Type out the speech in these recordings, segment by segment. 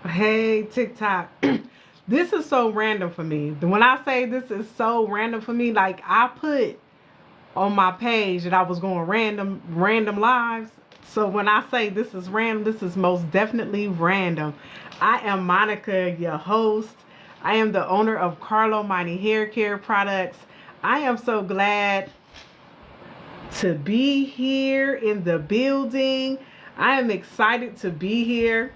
Hey, TikTok. This is so random for me. When I say this is so random for me, like I put on my page that I was going random lives. So when I say this is random, this is most definitely random. I am Monica, your host. I am the owner of Carlo Mighty Hair Care Products. I am so glad to be here in the building. I am excited to be here.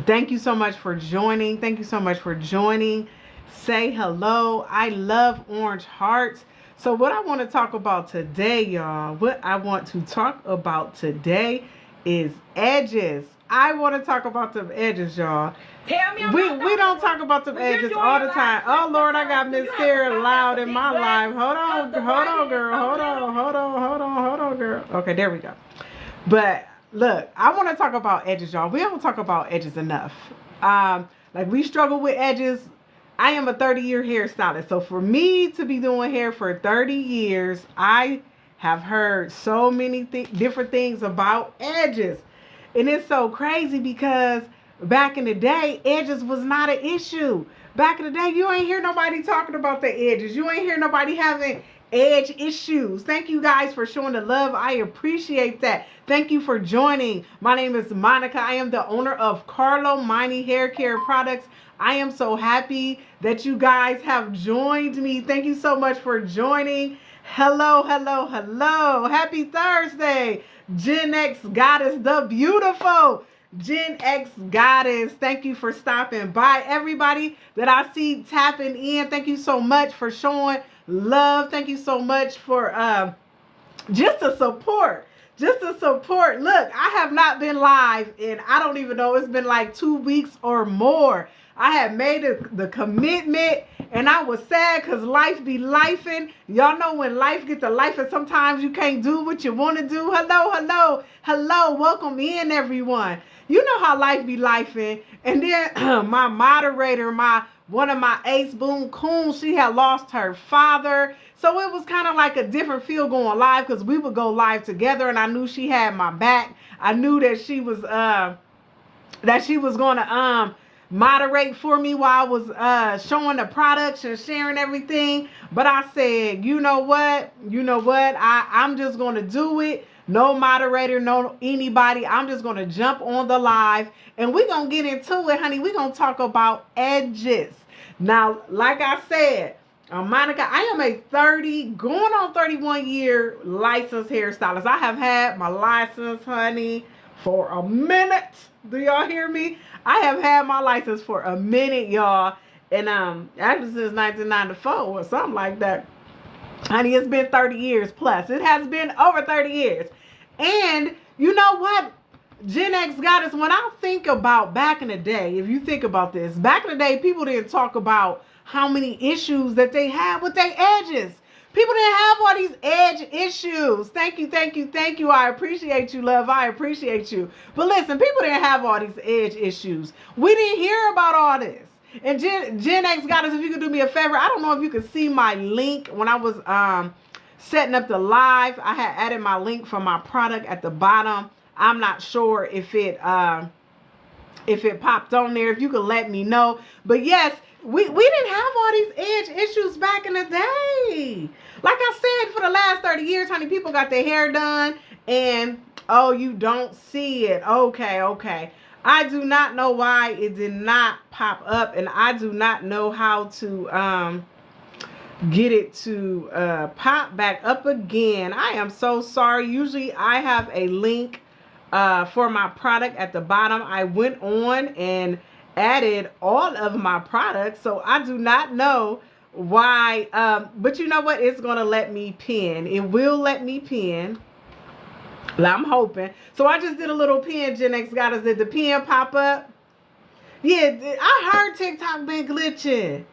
Thank you so much for joining. Thank you so much for joining. Say hello. I love orange hearts. So what I want to talk about today, y'all, what I want to talk about today is edges. I want to talk about them edges, y'all. Tell me We don't talk about them edges all the time. Oh Lord, I got Miss Sarah loud in my life. Hold on, girl. Hold on, girl. Okay, there we go. But look, I want to talk about edges, y'all. We don't talk about edges enough. Like we struggle with edges. I am a 30-year hairstylist. So for me to be doing hair for 30 years, I have heard so many different things about edges. And it's so crazy because back in the day, edges was not an issue. Back in the day, you ain't hear nobody talking about the edges. You ain't hear nobody having edge issues. Thank you guys for showing the love. I appreciate that. Thank you for joining. My name is Monica. I am the owner of Carlo Mighty Hair Care Products. I am so happy that you guys have joined me. Thank you so much for joining. Hello. Happy Thursday. Gen X Goddess, the beautiful Gen X Goddess. Thank you for stopping by. Everybody that I see tapping in, thank you so much for showing love. Thank you so much for just the support. Look, I have not been live in, I don't even know, it's been like 2 weeks or more. I had made the commitment and I was sad because life be lifing. Y'all know when life gets to life and sometimes you can't do what you want to do. Hello. Welcome in, everyone. You know how life be lifing. And then my moderator, one of my ace boom coons, she had lost her father. So it was kind of like a different feel going live because we would go live together and I knew she had my back. I knew that she was going to moderate for me while I was showing the products and sharing everything. But I said, you know what? I'm just going to do it. No moderator, no anybody. I'm just going to jump on the live and we're going to get into it, honey. We're going to talk about edges. Now, like I said, Monica, I am a going on 31 year licensed hairstylist. I have had my license, honey, for a minute. Do y'all hear me? I have had my license for a minute, y'all. And actually since 1994 or something like that. Honey, it's been 30 years plus. It has been over 30 years. And you know what? Gen X Goddess, when I think about back in the day, if you think about this, back in the day, people didn't talk about how many issues that they had with their edges. People didn't have all these edge issues. Thank you. I appreciate you, love. I appreciate you. But listen, people didn't have all these edge issues. We didn't hear about all this. And Gen X Goddess, if you could do me a favor, I don't know if you could see my link when I was setting up the live. I had added my link for my product at the bottom. I'm not sure if it popped on there. If you could let me know. But yes, we didn't have all these edge issues back in the day. Like I said, for the last 30 years, honey, people got their hair done and, oh, you don't see it. Okay. I do not know why it did not pop up, and I do not know how to get it to pop back up again. I am so sorry. Usually I have a link for my product at the bottom. I went on and added all of my products, so I do not know why, but you know what, it's gonna let me pin. It will let me pin. I'm hoping. So I just did a little pin. Gen X Goddess, did the pin pop up? Yeah, I heard TikTok been glitching.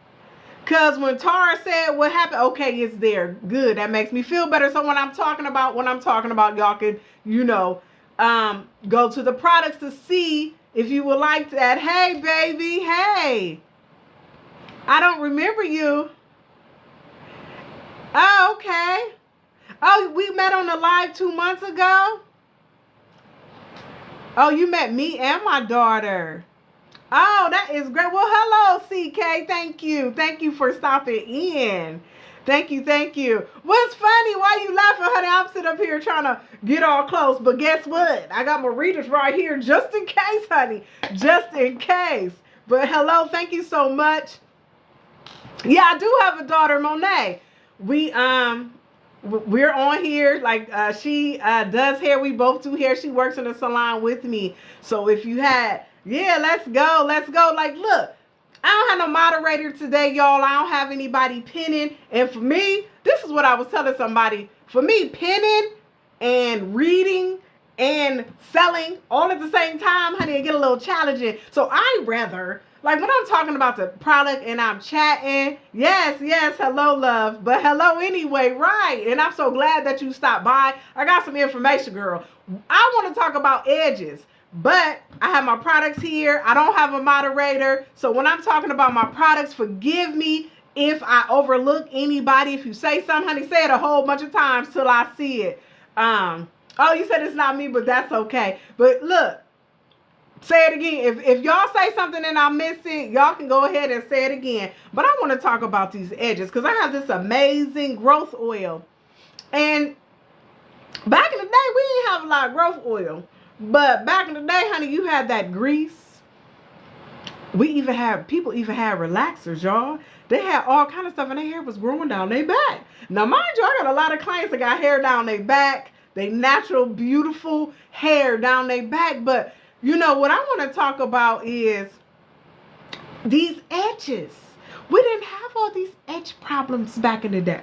Cause when Tara said what happened, okay, it's there. Good. That makes me feel better. So when I'm talking about, y'all can, go to the products to see if you would like that. Hey, baby. Hey. I don't remember you. Oh, okay. Oh, we met on the live 2 months ago? Oh, you met me and my daughter. Oh, that is great. Well, hello, CK. Thank you. Thank you for stopping in. Thank you. Thank you. What's funny? Why you laughing, honey? I'm sitting up here trying to get all close. But guess what? I got my readers right here just in case, honey. Just in case. But hello. Thank you so much. Yeah, I do have a daughter, Monet. We're on here. Like, she does hair. We both do hair. She works in the salon with me. So if you had... Yeah, let's go. Let's go. Like, look, I don't have no moderator today, y'all. I don't have anybody pinning. And for me, this is what I was telling somebody. For me, pinning and reading and selling all at the same time, honey, it get a little challenging. So I rather, like when I'm talking about the product and I'm chatting, yes, hello, love. But hello anyway, right? And I'm so glad that you stopped by. I got some information, girl. I want to talk about edges. But I have my products here. I don't have a moderator. So when I'm talking about my products, forgive me if I overlook anybody. If you say something, honey, say it a whole bunch of times till I see it. Oh, you said it's not me, but that's okay. But look, say it again. If y'all say something and I miss it, y'all can go ahead and say it again. But I want to talk about these edges because I have this amazing growth oil. And back in the day, we didn't have a lot of growth oil. But back in the day, honey, you had that grease. People even had relaxers, y'all. They had all kind of stuff and their hair was growing down their back. Now, mind you, I got a lot of clients that got hair down their back. They natural, beautiful hair down their back. But, you know, what I want to talk about is these edges. We didn't have all these edge problems back in the day.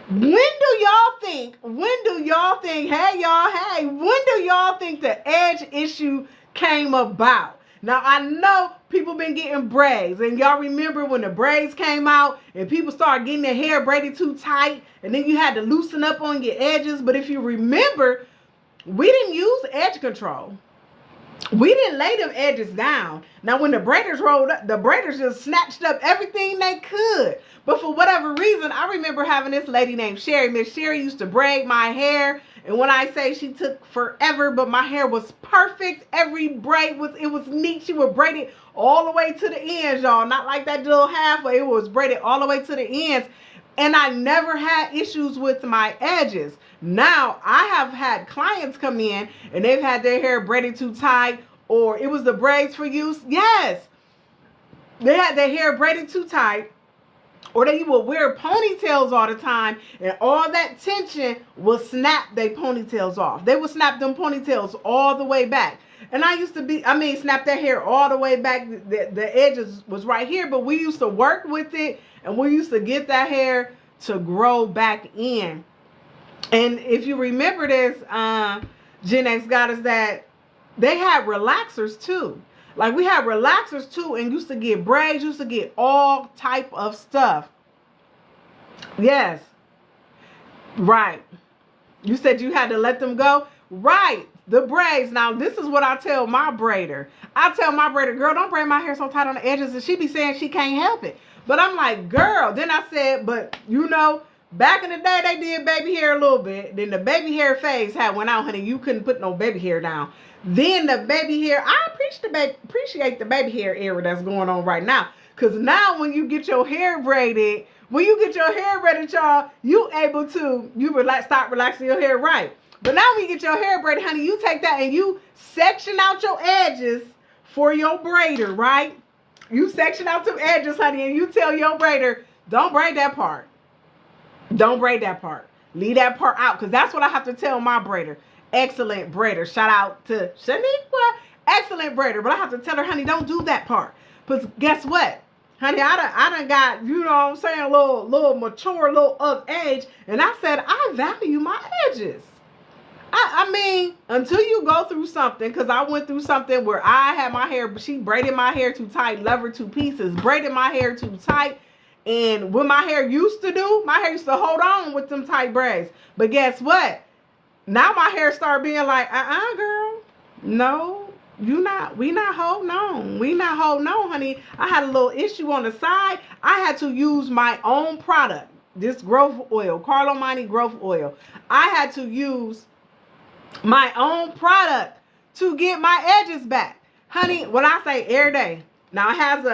When do y'all think, hey y'all, when do y'all think the edge issue came about? Now, I know people been getting braids, and y'all remember when the braids came out and people started getting their hair braided too tight, and then you had to loosen up on your edges. But if you remember, we didn't use edge control. We didn't lay them edges down. Now, when the braiders rolled up, the braiders just snatched up everything they could. But for whatever reason, I remember having this lady named Sherry. Miss Sherry used to braid my hair. And when I say she took forever, but my hair was perfect. Every braid was neat. She would braid it all the way to the ends, y'all. Not like that little halfway. It was braided all the way to the ends. And I never had issues with my edges. Now, I have had clients come in and they've had their hair braided too tight, or it was the braids for use. Yes. They had their hair braided too tight, or they would wear ponytails all the time, and all that tension will snap their ponytails off. They would snap them ponytails all the way back. And I used to snap their hair all the way back. The edges was right here, but we used to work with it, and we used to get that hair to grow back in. And if you remember this, Gen X got us that they had relaxers too. Like we had relaxers too, and used to get braids, used to get all type of stuff. Yes. Right. You said you had to let them go? Right. The braids. Now, this is what I tell my braider. I tell my braider, girl, don't braid my hair so tight on the edges. And she be saying she can't help it. But I'm like, girl. Then I said, but you know, back in the day, they did baby hair a little bit. Then the baby hair phase had went out, honey. You couldn't put no baby hair down. Then the baby hair, I appreciate the baby hair era that's going on right now. Because now when you get your hair braided, y'all, you able to, start relaxing your hair right. But now when you get your hair braided, honey, you take that and you section out your edges for your braider, right? You section out some edges, honey, and you tell your braider, don't braid that part. Don't braid that part. Leave that part out, because that's what I have to tell my braider. Excellent braider. Shout out to Shaniqua. Excellent braider. But I have to tell her, honey, don't do that part. Because guess what? Honey, I done got, you know what I'm saying, a little mature, a little of age. And I said, I value my edges. I mean, until you go through something, because I went through something where I had my hair, she braided my hair too tight, love her to pieces, braided my hair too tight. And what my hair used to do, my hair used to hold on with them tight braids. But guess what? Now my hair started being like, girl, no, we not holding on. We not holding on, honey. I had a little issue on the side. I had to use my own product, this growth oil, Carlo Monte growth oil. I had to use my own product to get my edges back. Honey, when I say every day, Now it has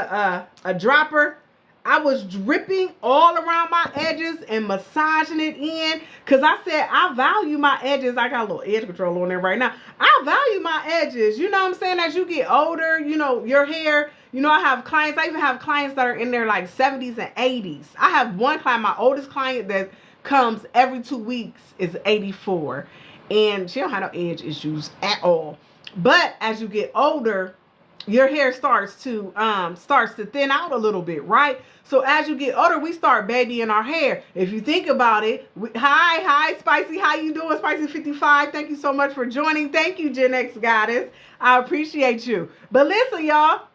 a dropper. I was dripping all around my edges and massaging it in because I said I value my edges. I got a little edge control on there right now. I value my edges. You know what I'm saying? As you get older, you know, your hair, you know, I have clients. I even have clients that are in their like 70s and 80s. I have one client, my oldest client that comes every 2 weeks is 84. And she don't have no edge issues at all. But as you get older, your hair starts to thin out a little bit, right? So as you get older, we start babying our hair. If you think about it, hi, Spicy. How you doing, Spicy 55? Thank you so much for joining. Thank you, Gen X Goddess. I appreciate you. But listen, y'all,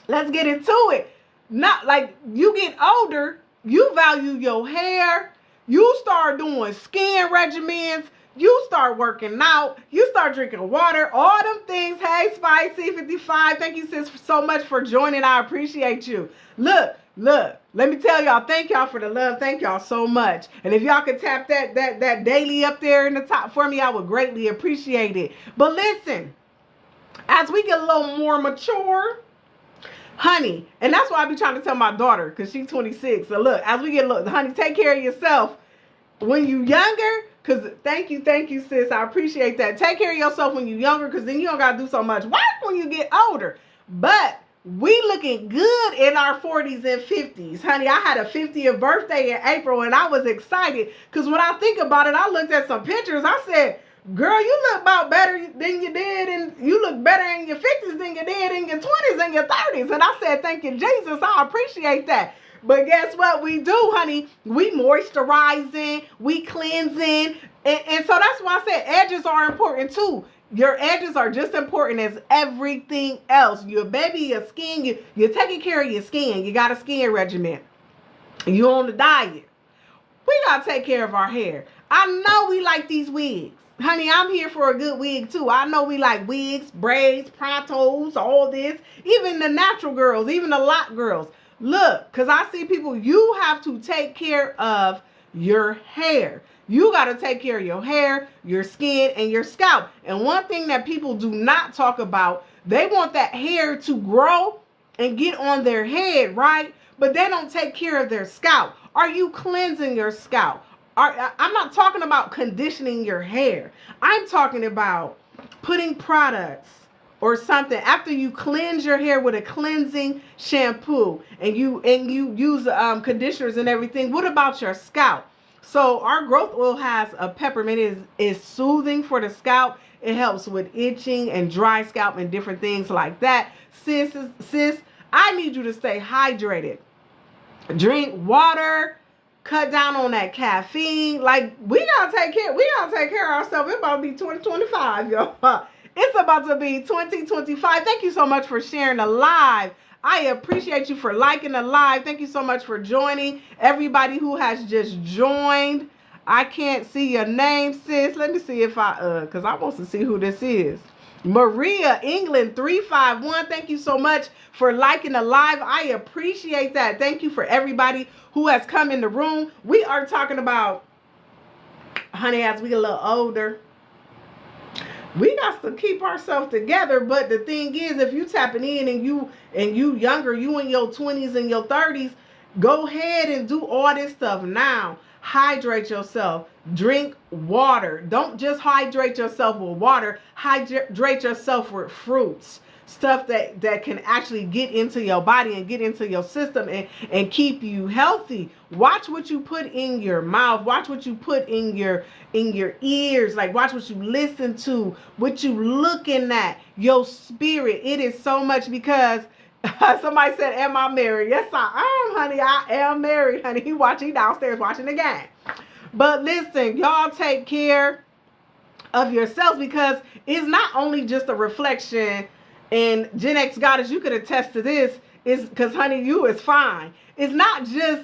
let's get into it. Not like you get older, you value your hair. You start doing skin regimens. You start working out. You start drinking water. All them things. Hey, Spicy 55. Thank you, sis, so much for joining. I appreciate you. Look. Let me tell y'all. Thank y'all for the love. Thank y'all so much. And if y'all could tap that daily up there in the top for me, I would greatly appreciate it. But listen, as we get a little more mature, honey, and that's why I be trying to tell my daughter, because she's 26. So look, as we get a little, honey, take care of yourself when you younger. Because thank you, sis. I appreciate that. Take care of yourself when you're younger, because then you don't got to do so much work when you get older. But we looking good in our 40s and 50s. Honey, I had a 50th birthday in April, and I was excited. Because when I think about it, I looked at some pictures. I said, girl, you look about better than you did, and you look better in your 50s than you did in your 20s and your 30s. And I said, thank you, Jesus. I appreciate that. But guess what we do, honey? We moisturizing, we cleansing. And so that's why I said edges are important too. Your edges are just important as everything else. Your baby, your skin, you're taking care of your skin. You got a skin regimen. You on the diet. We got to take care of our hair. I know we like these wigs. Honey, I'm here for a good wig too. I know we like wigs, braids, prontos, all this. Even the natural girls, even the lock girls. Look, because I see people, you have to take care of your hair. You got to take care of your hair, your skin, and your scalp. And one thing that people do not talk about, they want that hair to grow and get on their head, right? But they don't take care of their scalp. Are you cleansing your scalp? I'm not talking about conditioning your hair. I'm talking about putting products or something after you cleanse your hair with a cleansing shampoo and you use conditioners and everything. What about your scalp? So our growth oil has a peppermint. Is soothing for the scalp. It helps with itching and dry scalp and different things like that. Sis, I need you to stay hydrated. Drink water. Cut down on that caffeine. Like, we gotta take care of ourselves. It's about to be 2025, y'all. It's about to be 2025. Thank you so much for sharing the live. I appreciate you for liking the live. Thank you so much for joining. Everybody who has just joined. I can't see your name, sis. Let me see if because I want to see who this is. Maria, England 351. Thank you so much for liking the live. I appreciate that. Thank you for everybody who has come in the room. We are talking about, honey, as we get a little older, we got to keep ourselves together. But the thing is, if you tapping in and you younger, you in your 20s and your 30s, go ahead and do all this stuff now. Hydrate yourself. Drink water. Don't just hydrate yourself with water. Hydrate yourself with fruits. Stuff that can actually get into your body and get into your system and keep you healthy. Watch what you put in your mouth. Watch what you put in your ears. Like, watch what you listen to, what you looking at, your spirit. It is so much, because somebody said, am I married? Yes, I am, honey. I am married, honey. He downstairs watching the game. But listen, y'all take care of yourselves, because it's not only just a reflection. And Gen X Goddess, you could attest to this, is because, honey, you is fine. It's not just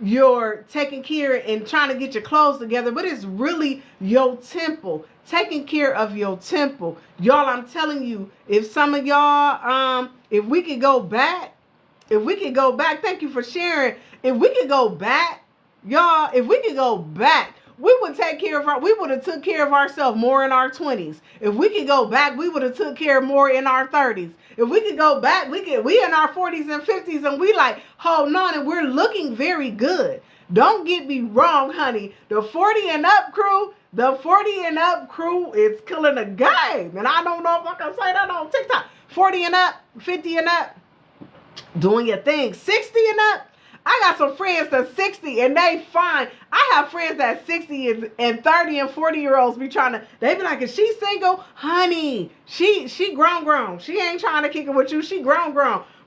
your taking care and trying to get your clothes together, but it's really your temple. Taking care of your temple. Y'all, I'm telling you, if some of y'all, if we could go back, thank you for sharing. If we could go back, y'all, if we could go back, we would take care of we would have took care of ourselves more in our 20s. If we could go back, we would have took care more in our 30s. If we could go back, we in our 40s and 50s, and we like holding on, and we're looking very good. Don't get me wrong, honey. The 40 and up crew, is killing the game. And I don't know if I can say that on TikTok. 40 and up, 50 and up, doing your thing. 60 and up, I got some friends that's 60 and they fine. I have friends that 60 and 30 and 40-year-olds be trying to, they be like, is she single? Honey, she grown. She ain't trying to kick it with you. She grown.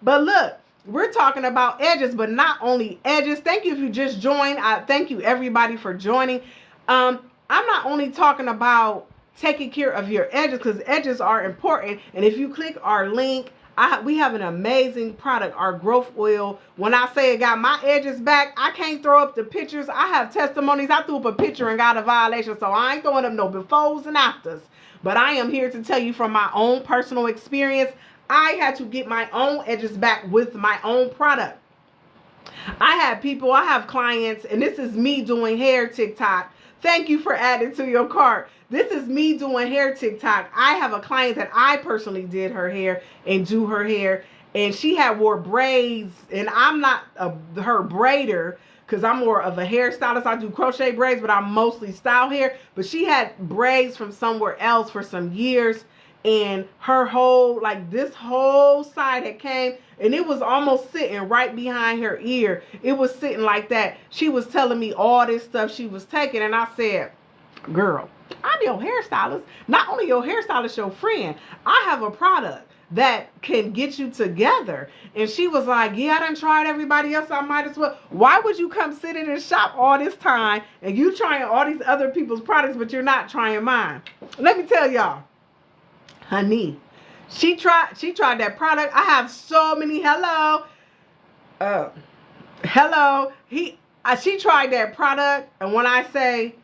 But look, we're talking about edges, but not only edges. Thank you if you just joined. Thank you everybody for joining. I'm not only talking about taking care of your edges, because edges are important. And if you click our link, we have an amazing product, our growth oil. When I say it got my edges back, I can't throw up the pictures. I have testimonies. I threw up a picture and got a violation, so I ain't throwing up no befores and afters. But I am here to tell you from my own personal experience, I had to get my own edges back with my own product. I have clients, and this is me doing hair TikTok. Thank you for adding to your cart. This is me doing hair TikTok. I have a client that I personally did her hair and do her hair, and she had wore braids, and I'm not her braider because I'm more of a hairstylist. I do crochet braids, but I'm mostly style hair. But she had braids from somewhere else for some years, and her whole, like this whole side had came, and it was almost sitting right behind her ear. It was sitting like that. She was telling me all this stuff she was taking, and I said, girl, I'm your hairstylist. Not only your hairstylist, your friend. I have a product that can get you together. And she was like, yeah, I done tried everybody else. I might as well. Why would you come sit in and shop all this time and you trying all these other people's products, but you're not trying mine? Let me tell y'all, honey, she tried that product. I have so many, she tried that product, and when I say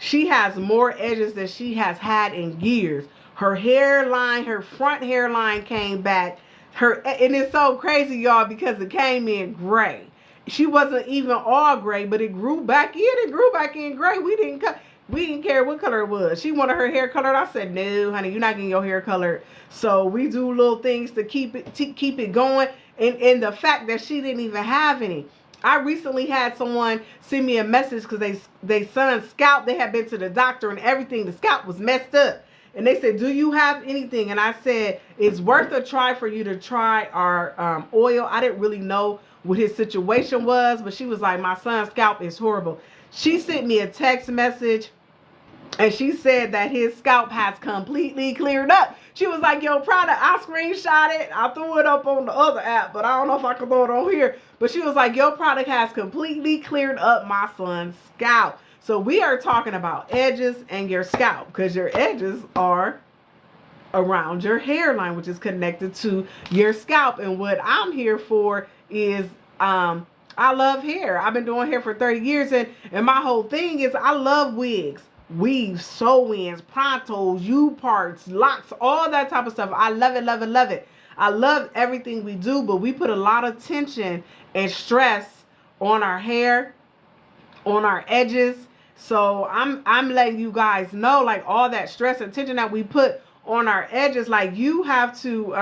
she has more edges than she has had in years. Her hairline, her front hairline came back. And it's so crazy, y'all, because it came in gray. She wasn't even all gray, but it grew back in. It grew back in gray. We didn't care what color it was. She wanted her hair colored. I said, no, honey, you're not getting your hair colored. So we do little things to keep it going. And the fact that she didn't even have any. I recently had someone send me a message because they son's scalp, they had been to the doctor and everything. The scalp was messed up. And they said, do you have anything? And I said, it's worth a try for you to try our oil. I didn't really know what his situation was, but she was like, my son's scalp is horrible. She sent me a text message, and she said that his scalp has completely cleared up. She was like, yo, product, I screenshot it. I threw it up on the other app, but I don't know if I can throw it on here. But she was like, your product has completely cleared up my son's scalp. So we are talking about edges and your scalp, because your edges are around your hairline, which is connected to your scalp. And what I'm here for is, I love hair. I've been doing hair for 30 years, and my whole thing is I love wigs, weaves, sew-ins, prontos, U-parts, locks, all that type of stuff. I love it, love it, love it. I love everything we do, but we put a lot of tension and stress on our hair, on our edges. So I'm letting you guys know, like, all that stress and tension that we put on our edges, like, you have to,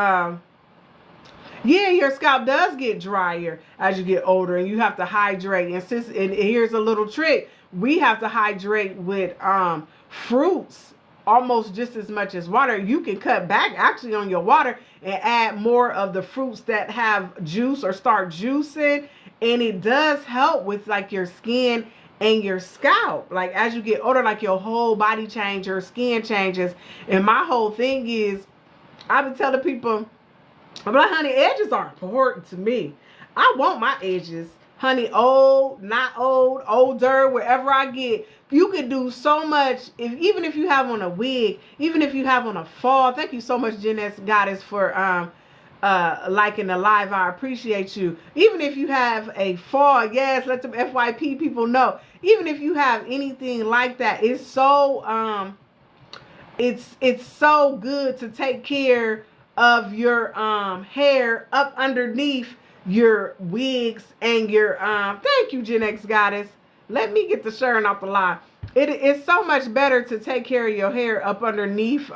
yeah, your scalp does get drier as you get older, and you have to hydrate. And here's a little trick. We have to hydrate with fruits almost just as much as water. You can cut back actually on your water and add more of the fruits that have juice or start juicing. And it does help with, like, your skin and your scalp. Like, as you get older, like, your whole body changes, your skin changes. And my whole thing is, I've been telling people, I'm like, honey, edges are important to me. I want my edges, honey, old, not old, older, wherever I get. You could do so much, even if you have on a wig, even if you have on a fall. Thank you so much, Jeanette Goddess, for liking the live. I appreciate you. Even if you have a fall, yes, let them FYP people know. Even if you have anything like that, it's so it's so good to take care of your hair up underneath your wigs and your thank you, Gen X Goddess. Let me get the sharing off the line. it's so much better to take care of your hair up underneath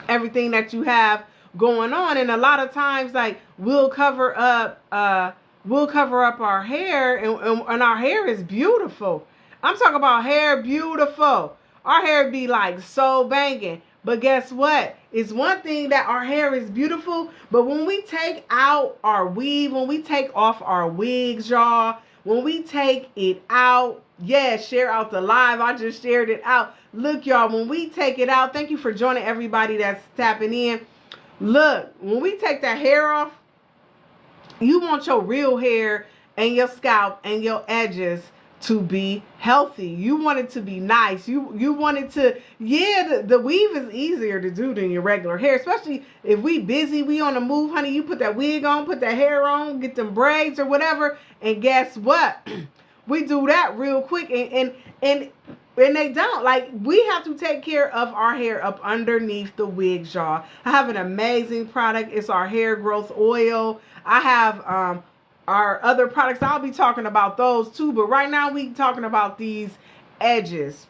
everything that you have going on. And a lot of times, like, we'll cover up our hair, and our hair is beautiful. I'm talking about hair beautiful. Our hair be like so banging. But guess what? It's one thing that our hair is beautiful, but when we take out our weave, when we take off our wigs, y'all, when we take it out, yeah, share out the live. I just shared it out. Look, y'all, when we take it out, thank you for joining everybody that's tapping in. Look, when we take that hair off, you want your real hair and your scalp and your edges to be healthy. You want it to be nice. You want it to, yeah, the weave is easier to do than your regular hair, especially if we busy, we on the move, honey. You put that wig on, put that hair on, get them braids or whatever, and guess what? We do that real quick, and they don't. Like, we have to take care of our hair up underneath the wigs, y'all. I have an amazing product. It's our hair growth oil. I have our other products. I'll be talking about those too, but right now we talking about these edges.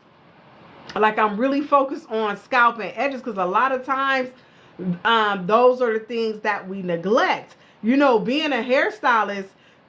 Like, I'm really focused on scalp and edges, because a lot of times those are the things that we neglect. You know, being a hairstylist,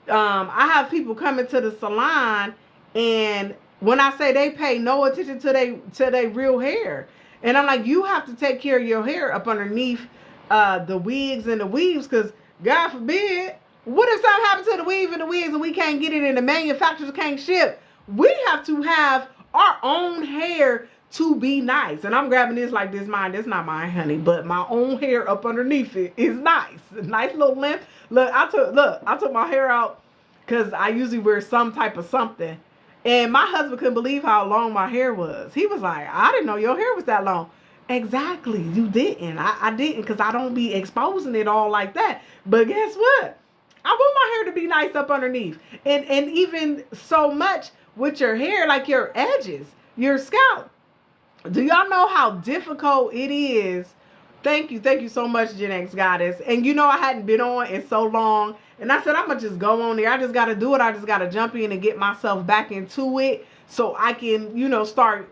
I have people coming to the salon, and when I say they pay no attention to their real hair, and I'm like, you have to take care of your hair up underneath the wigs and the weaves, because God forbid, what if something happens to the weave and the wigs and we can't get it and the manufacturers can't ship? We have to have our own hair to be nice. And I'm grabbing this like this mine. This not mine, honey, but my own hair up underneath it is nice. A nice little length. Look, I took my hair out because I usually wear some type of something. And my husband couldn't believe how long my hair was. He was like, I didn't know your hair was that long. Exactly, you didn't. I didn't, because I don't be exposing it all like that. But guess what? I want my hair to be nice up underneath. And even so much with your hair, like your edges, your scalp. Do y'all know how difficult it is? Thank you so much, Gen X Goddess. And you know, I hadn't been on in so long. And I said, I'm going to just go on there. I just got to do it. I just got to jump in and get myself back into it, so I can, you know, start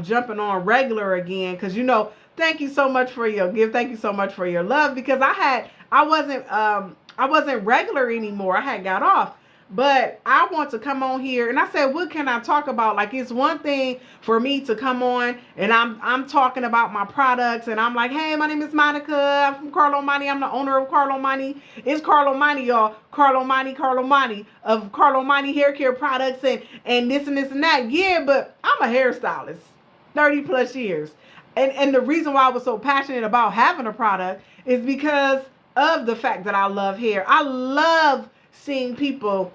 jumping on regular again. Because, you know, thank you so much for your gift. Thank you so much for your love. Because I wasn't regular anymore. I had got off. But I want to come on here, and I said, what can I talk about? Like, it's one thing for me to come on and I'm talking about my products, and I'm like, hey, my name is Monica. I'm from Carlo Money. I'm the owner of Carlo Money. It's Carlo Money, y'all. Carlo Money of Carlo Money hair care products and this and this and that. Yeah, but I'm a hairstylist, 30 plus years. And the reason why I was so passionate about having a product is because of the fact that I love hair. I love seeing people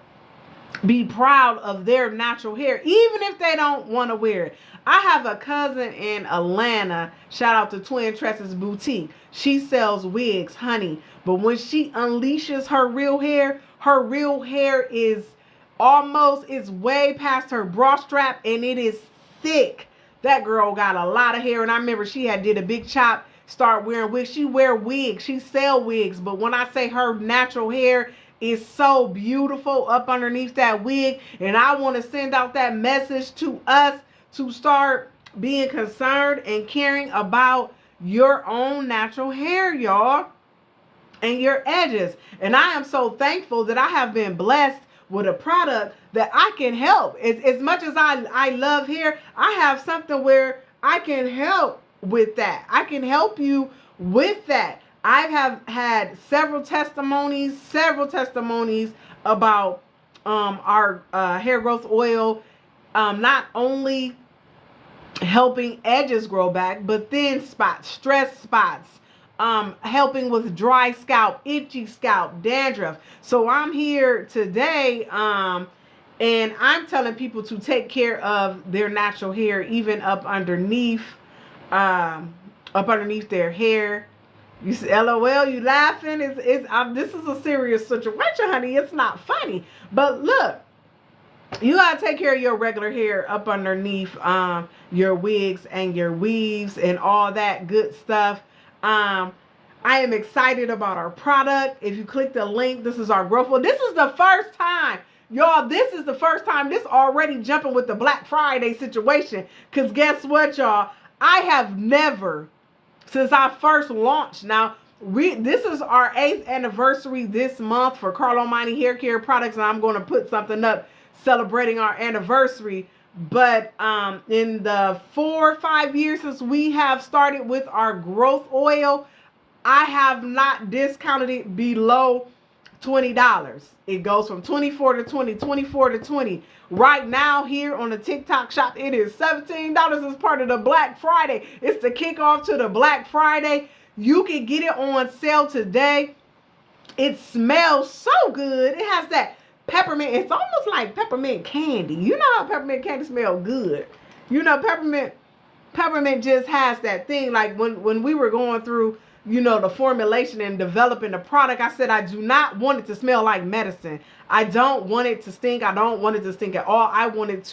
be proud of their natural hair, even if they don't want to wear it. I have a cousin in Atlanta, shout out to Twin Tresses Boutique. She sells wigs, honey, but when she unleashes her real hair is almost, it's way past her bra strap, and it is thick. That girl got a lot of hair, and I remember she had did a big chop, start wearing wigs. She wear wigs, she sell wigs, but when I say her natural hair is so beautiful up underneath that wig, and I want to send out that message to us to start being concerned and caring about your own natural hair, y'all, and your edges. And I am so thankful that I have been blessed with a product that I can help. As much as I love hair, I have something where I can help with that. I can help you with that. I have had several testimonies about our hair growth oil, not only helping edges grow back, but thin spots, stress spots, helping with dry scalp, itchy scalp, dandruff. So I'm here today, and I'm telling people to take care of their natural hair, even up underneath their hair. You say, LOL, you laughing? This is a serious situation, honey. It's not funny. But look, you gotta take care of your regular hair up underneath your wigs and your weaves and all that good stuff. I am excited about our product. If you click the link, this is our growth. Well, this is the first time Y'all, this is the first time this already jumping with the Black Friday situation. Because guess what, y'all? I have never, since I first launched, now, this is our 8th anniversary this month for Carlo Money Hair Care Products, and I'm going to put something up celebrating our anniversary. But in the 4 or 5 years since we have started with our growth oil, I have not discounted it below $20. It goes from 24 to 20, 24 to 20. Right now here on the TikTok shop, it is $17 as part of the Black Friday. It's the kickoff to the Black Friday. You can get it on sale today. It smells so good. It has that peppermint. It's almost like peppermint candy. You know how peppermint candy smells good. You know, peppermint just has that thing. Like when we were going through, you know, the formulation and developing the product, I said I do not want it to smell like medicine. I don't want it to stink. I don't want it to stink at all. I want it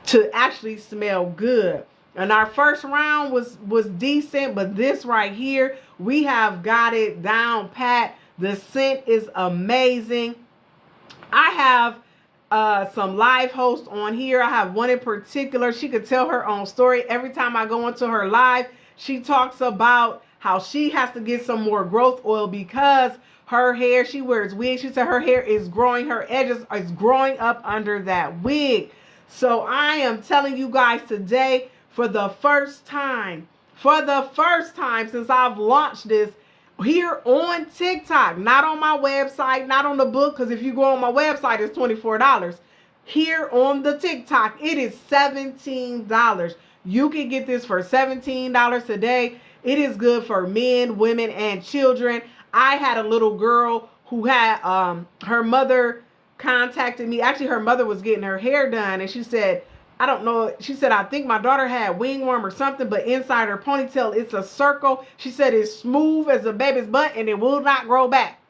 to actually smell good. And our first round was decent, but this right here, we have got it down pat. The scent is amazing. I have some live hosts on here. I have one in particular. She could tell her own story. Every time I go into her live, she talks about how she has to get some more growth oil because her hair, she wears wigs. She said her hair is growing, her edges is growing up under that wig. So I am telling you guys today, for the first time since I've launched this here on TikTok, not on my website, not on the book, because if you go on my website, it's $24. Here on the TikTok, it is $17. You can get this for $17 today. It is good for men, women, and children. I had a little girl who had her mother contacted me. Actually, her mother was getting her hair done, and she said, I don't know. She said, I think my daughter had wingworm or something, but inside her ponytail, it's a circle. She said it's smooth as a baby's butt and it will not grow back.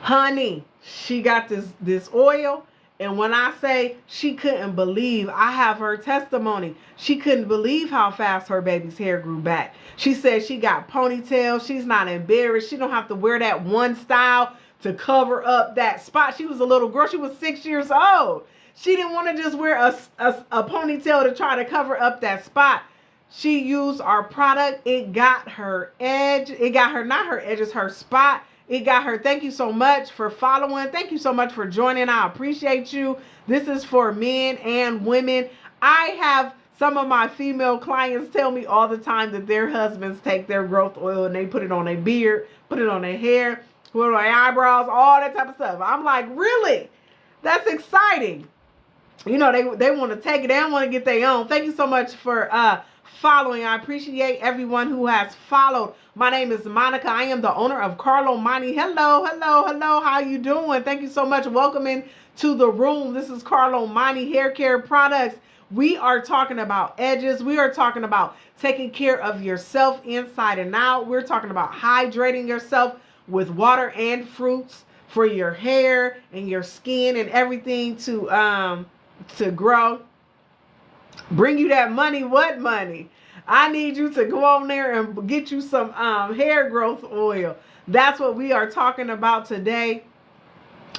Honey, she got this oil. And when I say she couldn't believe, I have her testimony. She couldn't believe how fast her baby's hair grew back. She said she got ponytails. She's not embarrassed. She don't have to wear that one style to cover up that spot. She was a little girl. She was 6 years old. She didn't want to just wear a ponytail to try to cover up that spot. She used our product. It got her edge. It got her, not her edges, her spot. It got her. Thank you so much for following. Thank you so much for joining. I appreciate you. This is for men and women. I have some of my female clients tell me all the time that their husbands take their growth oil and they put it on their beard, put it on their hair, put it on their eyebrows, all that type of stuff. I'm like, really? That's exciting. You know, they want to take it. They don't want to get their own. Thank you so much for following. I appreciate everyone who has followed. My name is Monica. I am the owner of Carlo Money. Hello, hello, hello. How you doing? Thank you so much. Welcome into the room. This is Carlo Money Hair Care Products. We are talking about edges. We are talking about taking care of yourself inside and out. We're talking about hydrating yourself with water and fruits for your hair and your skin and everything to grow. Bring you that money. What money? I need you to go on there and get you some hair growth oil. That's what we are talking about today.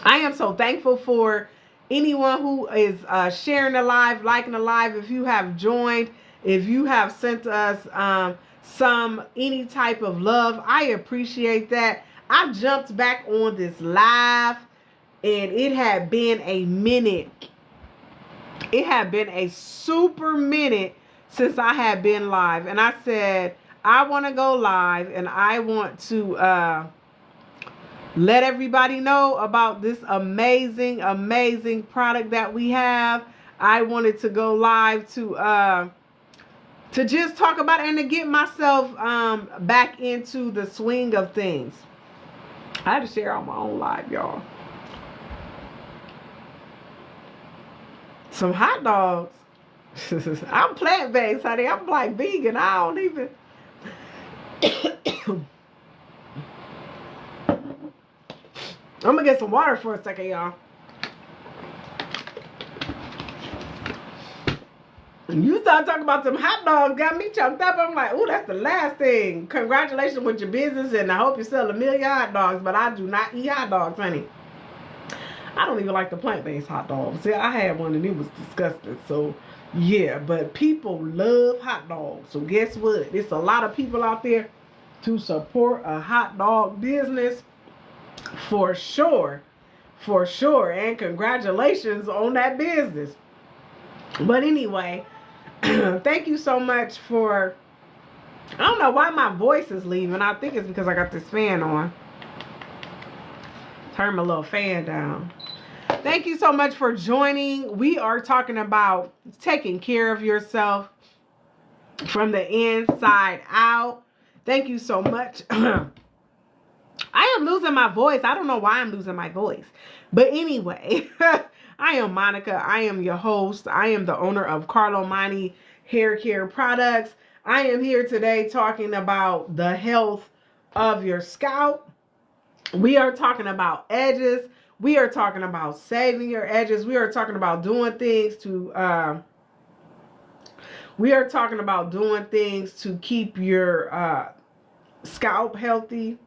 I am so thankful for anyone who is sharing the live, liking the live. If you have joined, if you have sent us any type of love, I appreciate that. I jumped back on this live and it had been a minute. It had been a super minute since I had been live. And I said, I want to go live and I want to let everybody know about this amazing, amazing product that we have. I wanted to go live to just talk about it and to get myself back into the swing of things. I had to share on my own live, y'all. Some hot dogs. I'm plant-based, honey. I'm like vegan. I don't even. I'm gonna get some water for a second, y'all. You start talking about some hot dogs, got me choked up. I'm like, ooh, that's the last thing. Congratulations with your business, and I hope you sell 1 million hot dogs, but I do not eat hot dogs, honey. I don't even like the plant-based hot dogs. See, I had one and it was disgusting. So, yeah, but people love hot dogs. So, guess what? There's a lot of people out there to support a hot dog business for sure. For sure. And congratulations on that business. But anyway, thank you so much for... I don't know why my voice is leaving. I think it's because I got this fan on. Turn my little fan down. Thank you so much for joining. We are talking about taking care of yourself from the inside out. Thank you so much. I am losing my voice. I don't know why I'm losing my voice. But anyway, I am Monica. I am your host. I am the owner of Carlo Mani Hair Care Products. I am here today talking about the health of your scalp. We are talking about edges. We are talking about saving your edges. We are talking about doing things to keep your scalp healthy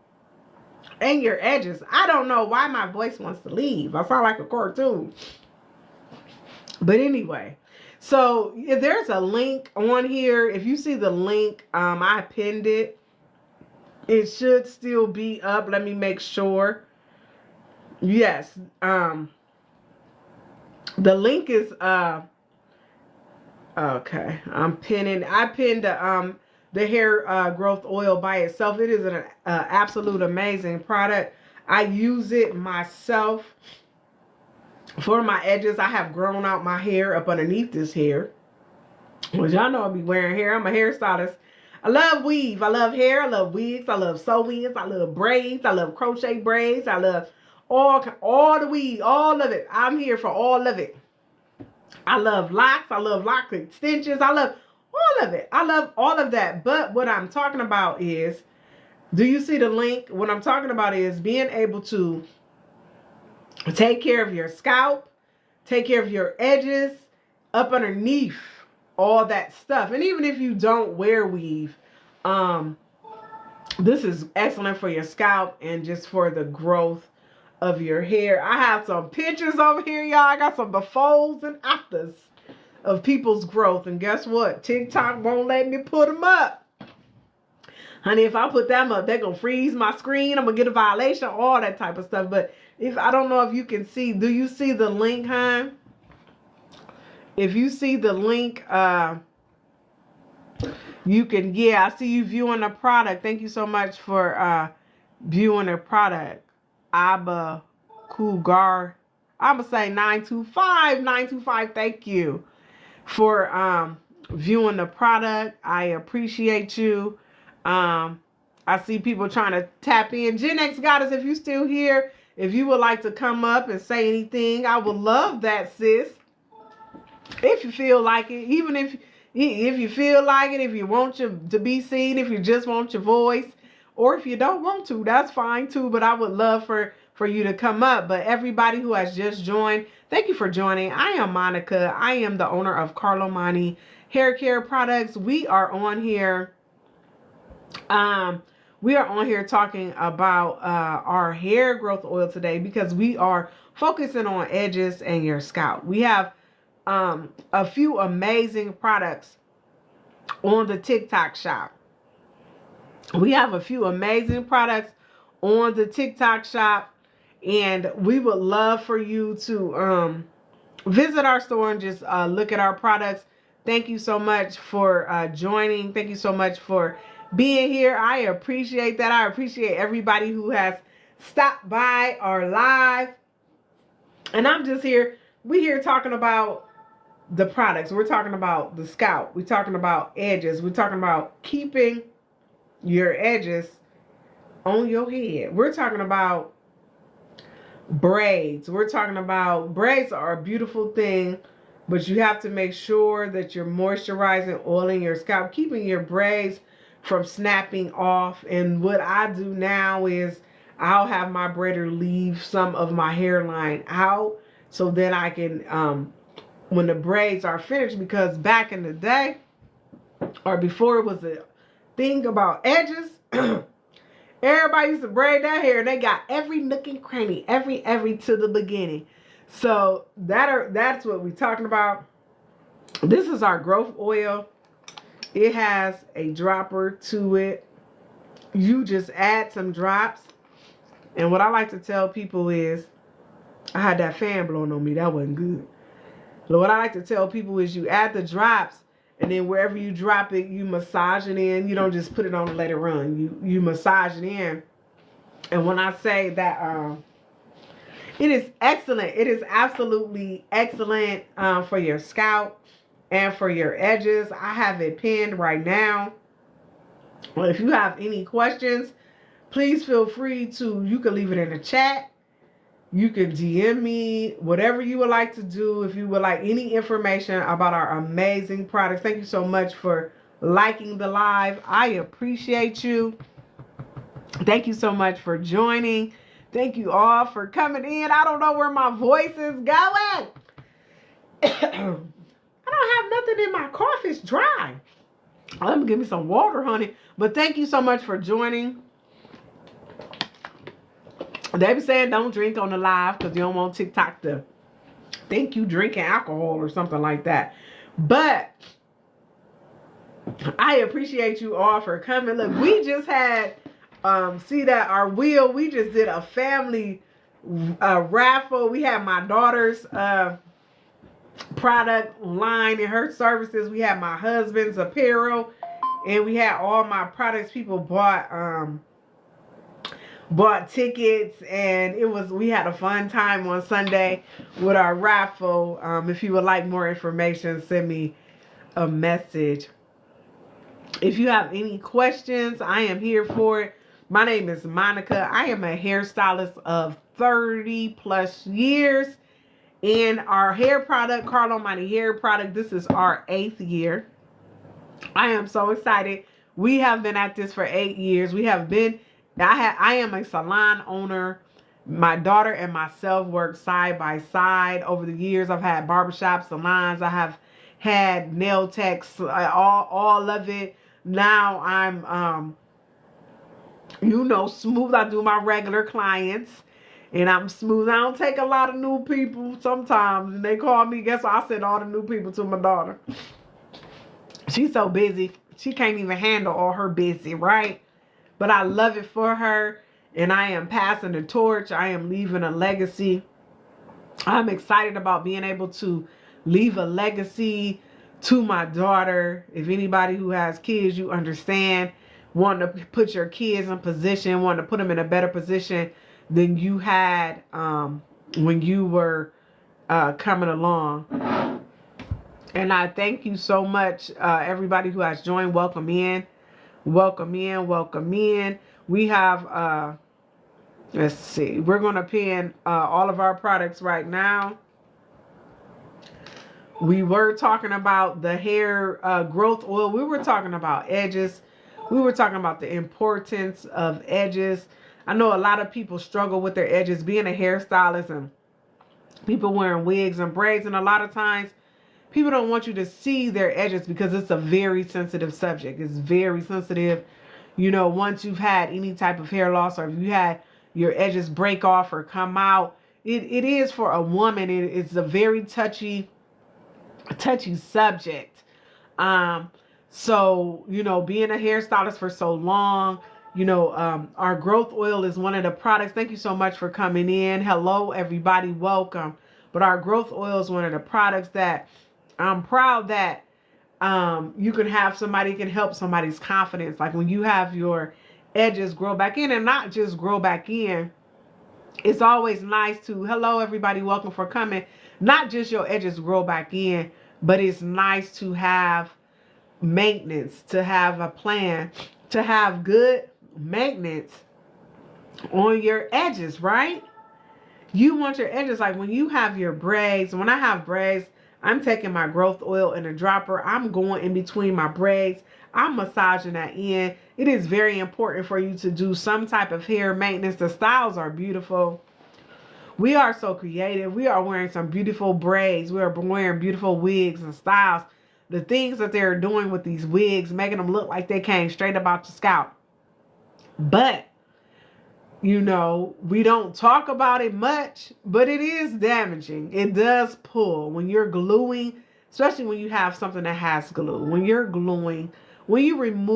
and your edges. I don't know why my voice wants to leave. I sound like a cartoon. But anyway, so there's a link on here. If you see the link, I pinned it. It should still be up. Let me make sure. Yes. The link is okay. I pinned the hair growth oil by itself. It is an absolute amazing product. I use it myself for my edges. I have grown out my hair up underneath this hair. Well, y'all know I'll be wearing hair. I'm a hairstylist. I love weave. I love hair. I love wigs. I love sew-ins. I love braids. I love crochet braids. I love all the weave, all of it. I'm here for all of it. I love locks. I love lock extensions. I love all of it. I love all of that. But what I'm talking about is, do you see the link? What I'm talking about is being able to take care of your scalp, take care of your edges, up underneath all that stuff. And even if you don't wear weave, this is excellent for your scalp and just for the growth of your hair. I have some pictures over here, y'all. I got some befores and afters of people's growth. And guess what? TikTok won't let me put them up. Honey, if I put them up, they're going to freeze my screen. I'm going to get a violation, all that type of stuff. But if I don't know if you can see, do you see the link, hon? If you see the link, you can, yeah, I see you viewing the product. Thank you so much for viewing the product. Abba Cougar. I'm going to say 925. Thank you for viewing the product. I appreciate you. I see people trying to tap in. Gen X Goddess, if you still here, if you would like to come up and say anything, I would love that, sis. If you feel like it, even if you feel like it, if you want to be seen, if you just want your voice, or if you don't want to, that's fine too. But I would love for you to come up. But everybody who has just joined, thank you for joining. I am Monica. I am the owner of Carlo Mani Hair Care Products. We are on here. We are on here talking about our hair growth oil today because we are focusing on edges and your scalp. We have a few amazing products on the TikTok shop. We have a few amazing products on the TikTok shop, and we would love for you to visit our store and just look at our products. Thank you so much for joining. Thank you so much for being here. I appreciate that. I appreciate everybody who has stopped by our live. And I'm just here. We're here talking about the products. We're talking about the scalp. We're talking about edges. We're talking about keeping your edges on your head. We're talking about braids. We're talking about braids are a beautiful thing, but you have to make sure that you're moisturizing, oiling your scalp, keeping your braids from snapping off. And what I do now is I'll have my braider leave some of my hairline out so then I can, when the braids are finished, because back in the day, or before it was a thing about edges, everybody used to braid their hair and they got every nook and cranny, every to the beginning. So that's what we're talking about. This is our growth oil. It has a dropper to it. You just add some drops. And what I like to tell people is, I had that fan blowing on me. That wasn't good. So what I like to tell people is you add the drops, and then wherever you drop it, you massage it in. You don't just put it on and let it run. You massage it in. And when I say that it is excellent. It is absolutely excellent for your scalp and for your edges. I have it pinned right now. Well, if you have any questions, please feel free to, you can leave it in the chat. You can DM me, whatever you would like to do. If you would like any information about our amazing products. Thank you so much for liking the live. I appreciate you. Thank you so much for joining. Thank you all for coming in. I don't know where my voice is going. I don't have nothing in my cough. It's dry. Let me give me some water, honey. But thank you so much for joining. They be saying don't drink on the live because you don't want TikTok to think you drinking alcohol or something like that. But I appreciate you all for coming. Look, we just had, see that our wheel, we just did a family raffle. We had my daughter's product line and her services. We had my husband's apparel, and we had all my products. People bought tickets, and we had a fun time on Sunday with our raffle. If you would like more information, send me a message. If you have any questions, I am here for it. My name is Monica. I am a hairstylist of 30 plus years. In our hair product, Carlo Money hair product, this is our 8th year. I am so excited. We have been at this for 8 years. I am a salon owner. My daughter and myself work side by side. Over the years, I've had barbershop salons. I have had nail techs, all of it. Now I'm, smooth. I do my regular clients. And I'm smooth. I don't take a lot of new people sometimes. And they call me. Guess what? I send all the new people to my daughter. She's so busy. She can't even handle all her busy, right? But I love it for her. And I am passing the torch. I am leaving a legacy. I'm excited about being able to leave a legacy to my daughter. If anybody who has kids, you understand. Wanting to put your kids in position. Wanting to put them in a better position than you had when you were coming along. And I thank you so much, everybody who has joined. Welcome in. Welcome in. Welcome in. We have, let's see, we're going to pin all of our products right now. We were talking about the hair growth oil. We were talking about edges. We were talking about the importance of edges. I know a lot of people struggle with their edges, being a hairstylist and people wearing wigs and braids. And a lot of times people don't want you to see their edges because it's a very sensitive subject. It's very sensitive. Once you've had any type of hair loss, or if you had your edges break off or come out, it is for a woman. It's a very touchy subject. So, being a hairstylist for so long, our growth oil is one of the products. Thank you so much for coming in. Hello, everybody. Welcome. But our growth oil is one of the products that I'm proud that you can have somebody can help somebody's confidence. Like when you have your edges grow back in, and not just grow back in. It's always nice to, hello, everybody. Welcome for coming. Not just your edges grow back in, but it's nice to have maintenance, to have a plan, to have good maintenance on your edges, right? You want your edges, like when you have your braids. When I have braids, I'm taking my growth oil in a dropper. I'm going in between my braids. I'm massaging that in. It is very important for you to do some type of hair maintenance. The styles are beautiful. We are so creative. We are wearing some beautiful braids. We are wearing beautiful wigs and styles. The things that they're doing with these wigs, making them look like they came straight about your scalp. But You know, we don't talk about it much, but it is damaging. It does pull when you're gluing, especially when you have something that has glue. When you're gluing, when you remove